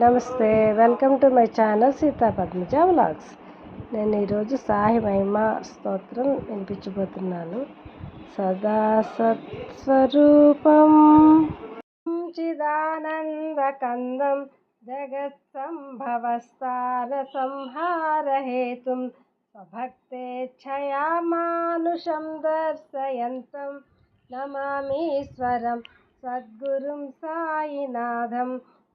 నమస్తే. Welcome to my channel Sita Padmaja vlogs. నేను ఈరోజు సాయి మహిమ స్తోత్రం వినిపించబోతున్నాను. సదా సత్స్వరూపం చిదానందకందం జగత్సంభవస్థాన సంహారహేతుం స్వభక్తేచ్ఛయా మానుషం దర్శయంతం నమామీశ్వరం సద్గురుం సాయినాథం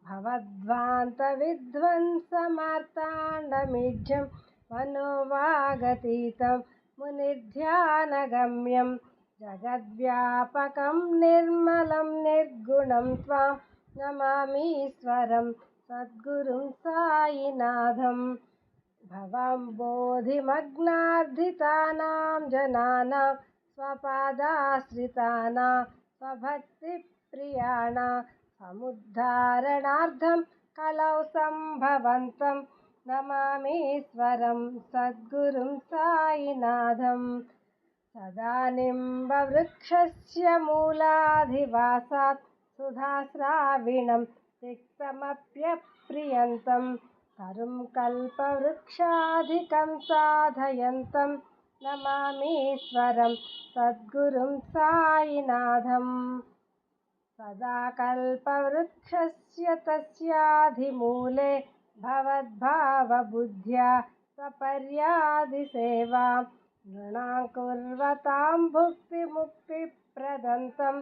భవద్వాంత విధ్వంసమార్తాండమీఢ్యం మనోవాగతీతం మునిధ్యానగమ్యం జగద్వ్యాపకం నిర్మలం నిర్గుణం త్వాం నమామీశ్వరం సద్గురుం సాయినాథం భవంబోధిమగ్నార్ధితానాం జనానాం స్వపాదాశ్రితానాం స్వభక్తిప్రియాణాం సముద్ధారణార్థం కలౌ సంభవంతం నమామీశ్వరం సద్గురుం సాయినాథం సదా నింబవృక్షస్య మూలాధివాసాత్ సుధాస్రావిణం తిక్తమప్యప్రియంతం తరుం కల్పవృక్షాధికం సాధయంతం నమామీశ్వరం సద్గురుం సాయినాథం సదా కల్పవృక్షస్య తస్యాధిమూలే భవద్భావబుద్ధ్యా సపర్యాదిసేవాం నృణాం కుర్వతాం భుక్తిముక్తిప్రదంతం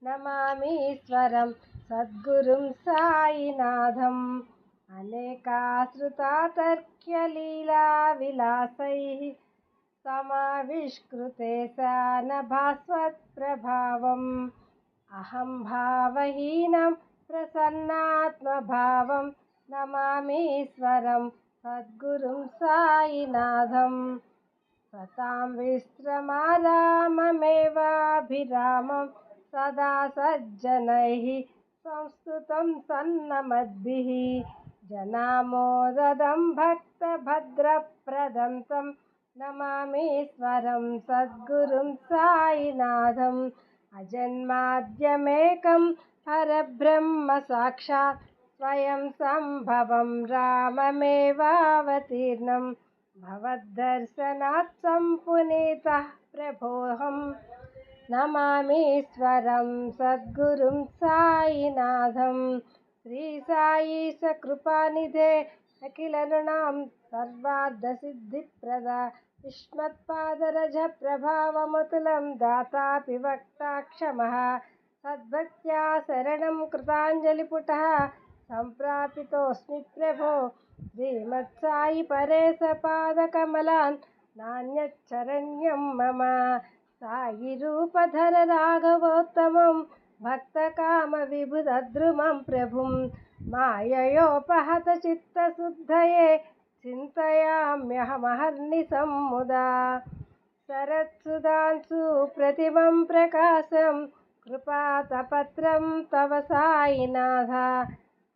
నమామీశ్వరం సద్గురుం సాయినాథం అనేకాశ్రుతాతర్క్యలీలావిలాసైః సమావిష్కృతే సానభాస్వత్ప్రభావం అహం భావహీనం ప్రసన్నాత్మభావం నమామీశ్వరం సద్గురుం సాయినాథం సతాం విశ్రమారామమేవాభిరామం సదా సజ్జనైః సంస్తుతం సన్నమద్భిః జనామోదదం భక్తభద్రప్రదం తం నమామీశ్వరం సద్గురుం సాయినాథం అజన్మాద్యమేకం పరబ్రహ్మ సాక్షాత్ స్వయం సంభవం రామమేవావతీర్ణం భవద్దర్శనాత్ సంపునీతః ప్రభోహం నమామీశ్వరం సద్గురుం సాయినాథం శ్రీ సాయి సకృపానిధే అఖిల నృణాం సర్వార్థసిద్ధిప్రద యుష్మత్పాదరజ ప్రభావమతులం దాతాపి వక్తాక్షమః సద్భక్త్యా శరణం కృతాంజలిపుటః సంప్రాపితోస్మి ప్రభో శ్రీమత్సాయి పరేశ పాదకమలాన్ నాణ్యచ్చరణ్యం మమ సాయి రూపధర రాఘవోత్తమం భక్తకామ విభుదద్రుమం ప్రభుం మాయయోపహత చిత్తశుద్ధయే చింతయామ్యహమహర్నిశం ముదా శరత్సుధాంశు ప్రతిమం ప్రకాశం కృపాతపత్రం తవ సాయినాథ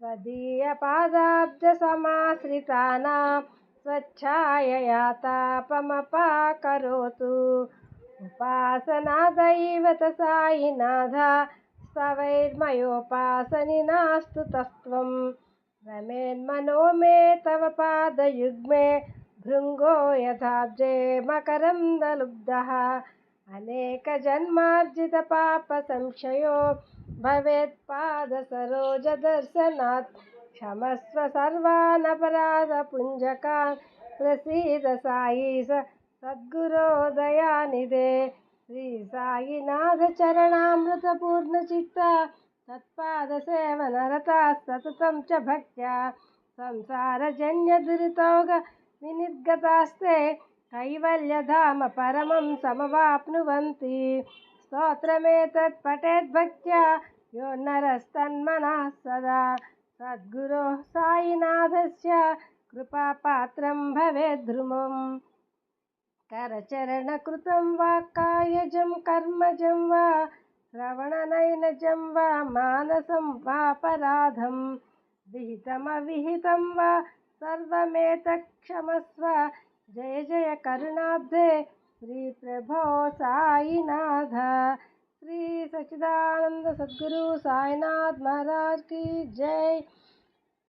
స్వదీయపాదాబ్జ సమాశ్రితానాం స్వచ్ఛాయయా తాపమపాకరోతు ఉపాసనా దైవత సాయినాథ స్తవైర్మయోపాసని నాస్తు తస్త్వం రమేన్మనో మే తవ పాదయుగ్మే భృంగో యథాబ్జే మకరందలుబ్ధః అనేక జన్మార్జిత పాప సంశయో భవేత్ పాద సరోజ దర్శనాత్ క్షమస్వ సర్వానపరాధ పుంజకాన్ ప్రసీద సాయి సద్గురో దయానిధే శ్రీ సాయినాథ చరణామృత పూర్ణ చిత్త తత్పాద సేవనరతా సతతం చ భక్త్యా సంసారజన్య దురితౌఘ వినిర్గతాస్తే కైవల్యధామ పరమం సమవాప్నువంతి స్తోత్రమేతత్ పఠేద్భక్త్యా యో నరస్తన్మనః సదా సద్గురోః సాయినాథస్య కృపాపాత్రం భవేద్ధృమం కరచరణకృతం వా కాయజం కర్మజం వా శ్రవణనైనజం వా మానసం వాపరాధం విహితమవిహితం వా సర్వమేతక్షమస్వ జయ జయ కరుణాబ్ధే శ్రీ ప్రభో సాయినాథ శ్రీ సచ్చిదానంద సద్గురు సాయినాథ్ మహారాజ్ की जय।